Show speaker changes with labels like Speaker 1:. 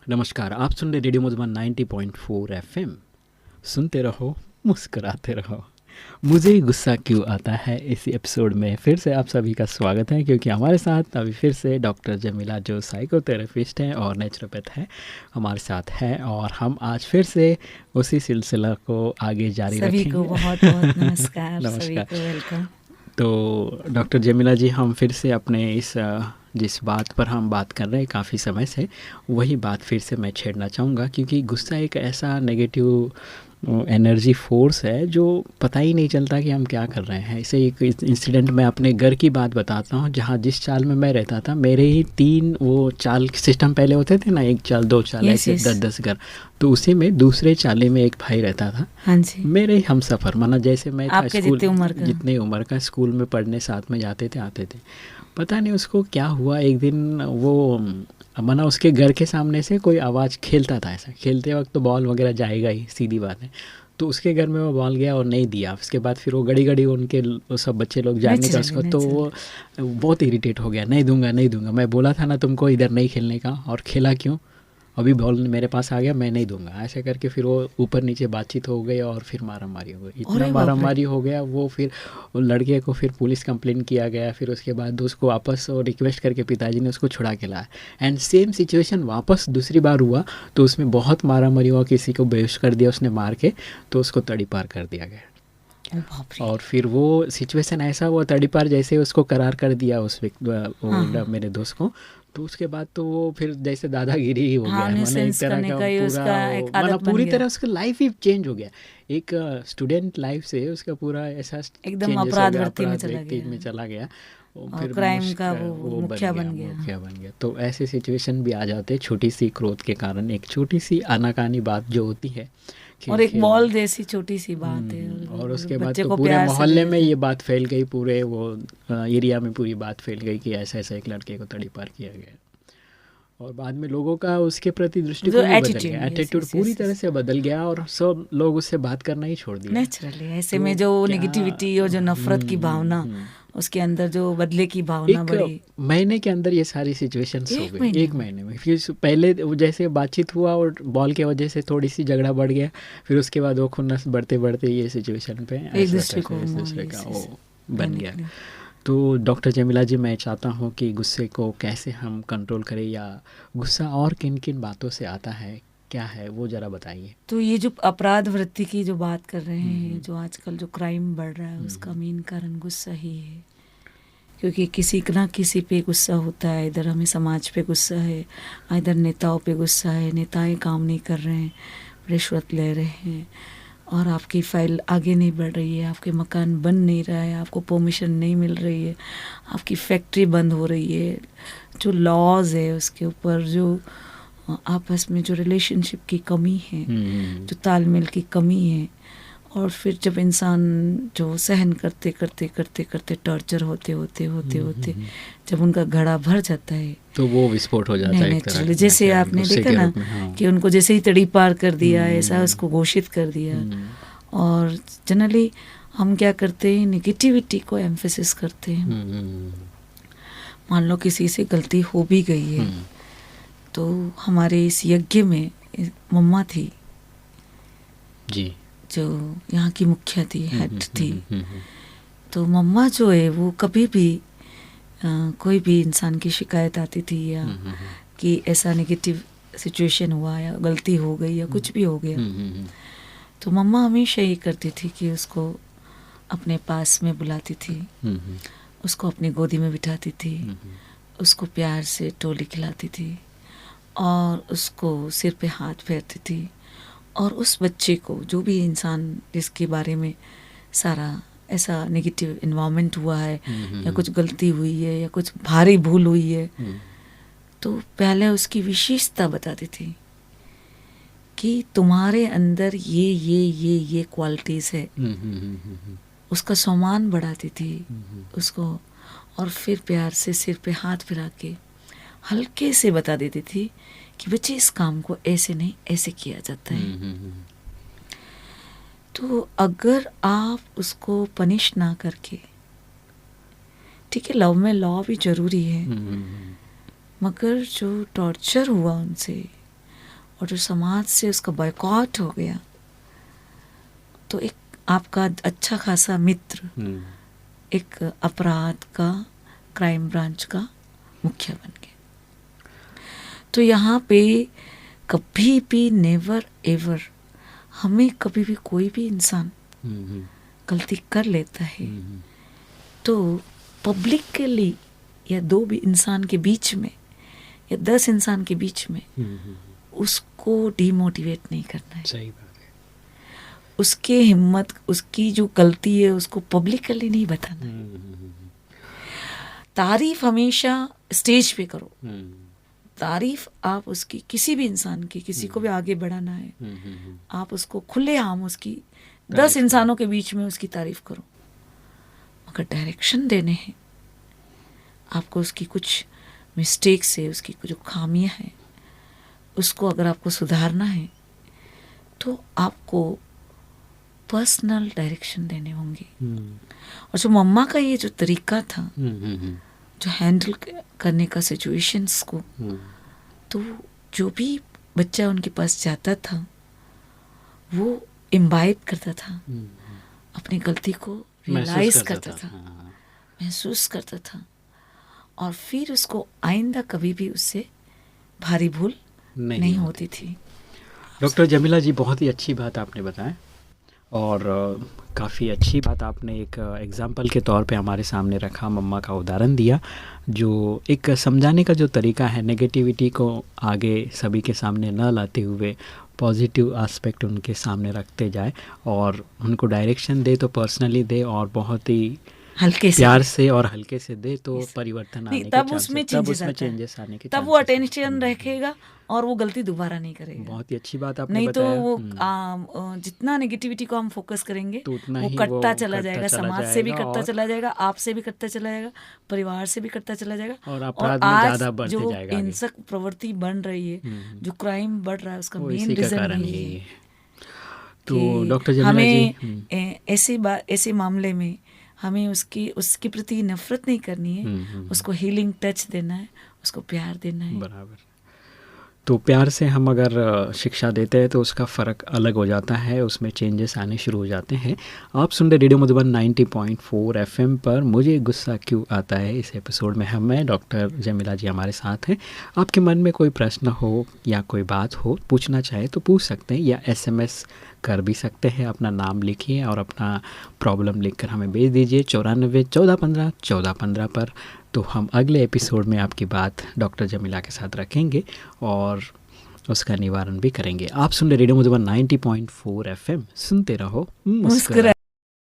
Speaker 1: नमस्कार, आप सुन रहे रेडियो मधुबन 90.4 एफएम। सुनते रहो, मुस्कुराते रहो। मुझे गुस्सा क्यों आता है, इसी एपिसोड में फिर से आप सभी का स्वागत है, क्योंकि हमारे साथ अभी फिर से डॉक्टर जमीला, जो साइकोथेरेपिस्ट हैं और नेचुरोपैथ है, हमारे साथ हैं। और हम आज फिर से उसी सिलसिला को आगे जारी
Speaker 2: सभी
Speaker 1: रखेंगे।
Speaker 2: को बहुत बहुत नमस्कार। सभी
Speaker 1: नमस्कार।
Speaker 2: को वेलकम।
Speaker 1: तो डॉक्टर जमीला जी, हम फिर से अपने इस जिस बात पर हम बात कर रहे हैं काफ़ी समय से, वही बात फिर से मैं छेड़ना चाहूँगा, क्योंकि गुस्सा एक ऐसा नेगेटिव एनर्जी फोर्स है जो पता ही नहीं चलता कि हम क्या कर रहे हैं। इसे एक इंसिडेंट मैं अपने घर की बात बताता हूँ, जहाँ जिस चाल में मैं रहता था, मेरे ही 3 वो चाल सिस्टम पहले होते थे ना, 1 चाल 2 चाल, ऐसे 10-10 घर। तो उसी में दूसरे चाले में एक भाई रहता था।
Speaker 2: हाँ जी।
Speaker 1: मेरे हम सफ़र माना, जैसे मैं था
Speaker 2: आपके
Speaker 1: स्कूल
Speaker 2: जितने
Speaker 1: उम्र का स्कूल में पढ़ने साथ में जाते थे, आते थे। पता नहीं उसको क्या हुआ, एक दिन वो माना उसके घर के सामने से कोई आवाज़ खेलता था, ऐसा खेलते वक्त तो बॉल वगैरह जाएगा ही, सीधी बात है। तो उसके घर में वो बॉल गया और नहीं दिया। उसके बाद फिर वो घड़ी घड़ी उनके वो सब बच्चे लोग जानने का उसको, तो वो बहुत इरिटेट हो गया, नहीं दूंगा नहीं दूंगा, मैं बोला था ना तुमको इधर नहीं खेलने का, और खेला क्यों, अभी बॉल मेरे पास आ गया, मैं नहीं दूंगा, ऐसे करके फिर वो ऊपर नीचे बातचीत हो गई और फिर मारामारी हो गई। इतना मारामारी हो गया वो, फिर वो लड़के को फिर पुलिस कंप्लेन किया गया। फिर उसके बाद उसको वापस रिक्वेस्ट करके पिताजी ने उसको छुड़ा के लाया। एंड सेम सिचुएशन वापस दूसरी बार हुआ, तो उसमें बहुत मारामारी हुआ, किसी को बेहोश कर दिया उसने मार के, तो उसको तड़ी पार कर दिया गया। और फिर वो सिचुएशन ऐसा हुआ, तड़ी पार जैसे उसको करार कर दिया उस व्यक्ति मेरे दोस्त को, तो उसके बाद तो वो फिर जैसे दादागिरी ही हो गया है, माने एक तरह का पूरा, माना पूरी तरह उसका लाइफ ही चेंज हो गया। एक स्टूडेंट लाइफ से उसका पूरा ऐसा
Speaker 2: एकदम अपराध वृत्ति
Speaker 1: में चला गया,
Speaker 2: और फिर क्राइम का वो मुखिया बन
Speaker 1: गया। तो ऐसे सिचुएशन भी आ जाते हैं, छोटी सी क्रोध के कारण, एक छोटी सी आनाकानी बात जो होती है,
Speaker 2: और एक बॉल जैसी छोटी सी बात है,
Speaker 1: और उसके बाद तो पूरे मोहल्ले में ये बात फैल गई, पूरे वो एरिया में पूरी बात फैल गई कि ऐसा ऐसा एक लड़के को तड़ी पार किया गया। और बाद में लोगों का उसके प्रति दृष्टिकोण बदल गया, एटीट्यूड पूरी तरह से बदल गया, और सब लोग उससे बात करना ही छोड़ दिया
Speaker 2: नेचुरली। ऐसे में जो नेगेटिविटी और जो नफरत की भावना, उसके अंदर जो बदले की भावना बढ़ी।
Speaker 1: महीने के अंदर ये सारी सिचुएशंस हो गई, 1 महीने में। फिर पहले जैसे बातचीत हुआ और बॉल के वजह से थोड़ी सी झगड़ा बढ़ गया, फिर उसके बाद वो खुन्नस बढ़ते बढ़ते ये सिचुएशन पे एक दूसरे का वो बन गया। तो डॉक्टर जमीला जी, मैं चाहता हूँ कि गुस्से को कैसे हम कंट्रोल करें, या गुस्सा और किन किन बातों से आता है, क्या है वो ज़रा बताइए।
Speaker 2: तो ये जो अपराध वृत्ति की जो बात कर रहे हैं, जो आजकल जो क्राइम बढ़ रहा है, उसका मेन कारण गुस्सा ही है। क्योंकि किसी ना किसी पे गुस्सा होता है। इधर हमें समाज पे गुस्सा है, इधर नेताओं पे गुस्सा है, नेताएं काम नहीं कर रहे हैं, रिश्वत ले रहे हैं, और आपकी फाइल आगे नहीं बढ़ रही है, आपके मकान बन नहीं रहा है, आपको परमिशन नहीं मिल रही है, आपकी फैक्ट्री बंद हो रही है, जो लॉज है उसके ऊपर, जो आपस में जो रिलेशनशिप की कमी है, जो तालमेल की कमी है, और फिर जब इंसान जो सहन करते करते करते करते टॉर्चर होते जब उनका घड़ा भर जाता है, तो
Speaker 1: वो विस्फोट हो जाता है
Speaker 2: नेचुरली। जैसे आपने देखा ना कि उनको जैसे ही तड़ी पार कर दिया, ऐसा उसको घोषित कर दिया। और जनरली हम क्या करते हैं, नेगेटिविटी को एम्फेसिस करते हैं। मान लो किसी से गलती हो भी गई है, तो हमारे इस यज्ञ में मम्मा थी
Speaker 1: जी, जो
Speaker 2: यहाँ की मुखिया थी, हेड थी। तो मम्मा जो है वो कभी भी कोई भी इंसान की शिकायत आती थी, या कि ऐसा नेगेटिव सिचुएशन हुआ, या गलती हो गई, या कुछ भी हो गया, तो मम्मा हमेशा ये करती थी कि उसको अपने पास में बुलाती थी, उसको अपनी गोदी में बिठाती थी, उसको प्यार से टोली खिलाती थी, और उसको सिर पे हाथ फेरती थी, और उस बच्चे को, जो भी इंसान जिसके बारे में सारा ऐसा नेगेटिव इन्वायरमेंट हुआ है, या कुछ गलती हुई है, या कुछ भारी भूल हुई है, तो पहले उसकी विशेषता बताती थी कि तुम्हारे अंदर ये क्वालिटीज है। उसका सम्मान बढ़ाती थी उसको, और फिर प्यार से सिर पे हाथ फिरा के हल्के से बता देती थी कि बच्चे इस काम को ऐसे नहीं, ऐसे किया जाता है। तो अगर आप उसको पनिश ना करके, ठीक है, लव में लॉ भी जरूरी है, मगर जो टॉर्चर हुआ उनसे, और जो समाज से उसका बॉयकॉट हो गया, तो एक आपका अच्छा खासा मित्र एक अपराध का, क्राइम ब्रांच का मुखिया बन गया। तो यहाँ पे कभी भी नेवर एवर, हमें कभी भी कोई भी इंसान गलती कर लेता है तो पब्लिकली या 2 भी इंसान के बीच में या 10 इंसान के बीच में उसको डिमोटिवेट नहीं करना है।
Speaker 1: सही बात है।
Speaker 2: उसके हिम्मत, उसकी जो गलती है उसको पब्लिकली नहीं बताना है। तारीफ हमेशा स्टेज पे करो। तारीफ आप उसकी, किसी भी इंसान की, किसी को भी आगे बढ़ाना है, आप उसको खुलेआम उसकी 10 इंसानों के बीच में उसकी तारीफ करो। मगर डायरेक्शन देने हैं आपको, उसकी कुछ मिस्टेक्स है, उसकी कुछ जो खामियां हैं, उसको अगर आपको सुधारना है तो आपको पर्सनल डायरेक्शन देने होंगे। और जो मम्मा का ये जो तरीका था जो हैंडल करने का सिचुएशंस को, तो जो भी बच्चा उनके पास जाता था वो इम्बाइब करता था, अपनी गलती को रियलाइज करता था, महसूस करता था, और फिर उसको आइंदा कभी भी उससे भारी भूल नहीं होती थी।
Speaker 1: डॉक्टर जमीला जी, बहुत ही अच्छी बात आपने बताया और काफ़ी अच्छी बात आपने एक एग्ज़ाम्पल के तौर पे हमारे सामने रखा, मम्मा का उदाहरण दिया, जो एक समझाने का जो तरीका है, नेगेटिविटी को आगे सभी के सामने न लाते हुए पॉजिटिव एस्पेक्ट उनके सामने रखते जाए और उनको डायरेक्शन दे तो पर्सनली दे और बहुत ही
Speaker 2: हल्के से,
Speaker 1: प्यार से और हल्के से दे तो परिवर्तन आने के
Speaker 2: तब उसमें
Speaker 1: चेंजेस आने के,
Speaker 2: तब वो अटेंशन रखेगा और वो गलती दोबारा नहीं करेगा।
Speaker 1: बहुत ही अच्छी बात आपने
Speaker 2: नहीं
Speaker 1: बताया।
Speaker 2: तो वो जितना नेगेटिविटी को हम फोकस करेंगे
Speaker 1: तो उतना
Speaker 2: वो
Speaker 1: ही
Speaker 2: कटता चला
Speaker 1: कटता
Speaker 2: जाएगा,
Speaker 1: चला
Speaker 2: समाज से भी कटता चला जाएगा, आपसे भी कटता चला जाएगा, परिवार से भी कटता चला जाएगा,
Speaker 1: और अपराध में ज़्यादा बढ़ते जाएगा।
Speaker 2: जो हिंसक प्रवृत्ति बन रही है, जो क्राइम बढ़ रहा है, उसका मेन रीजन यही है।
Speaker 1: तो डॉक्टर जमीला जी,
Speaker 2: हमें ऐसे मामले में हमें उसके प्रति नफरत नहीं करनी है, उसको हीलिंग टच देना है, उसको प्यार देना है।
Speaker 1: बराबर। तो प्यार से हम अगर शिक्षा देते हैं तो उसका फ़र्क अलग हो जाता है, उसमें चेंजेस आने शुरू हो जाते हैं। आप सुन रहे रेडियो मधुबन 90.4 FM पर मुझे गुस्सा क्यों आता है। इस एपिसोड में मैं डॉक्टर जमीला जी हमारे साथ हैं। आपके मन में कोई प्रश्न हो या कोई बात हो, पूछना चाहे तो पूछ सकते हैं या SMS कर भी सकते हैं। अपना नाम लिखिए और अपना प्रॉब्लम लिखकर हमें भेज दीजिए 94 14 15 14 15 पर। तो हम अगले एपिसोड में आपकी बात डॉक्टर जमीला के साथ रखेंगे और उसका निवारण भी करेंगे। आप सुन रहे रेडियो मधुबन 90.4 FM, सुनते रहो मुस्कुराते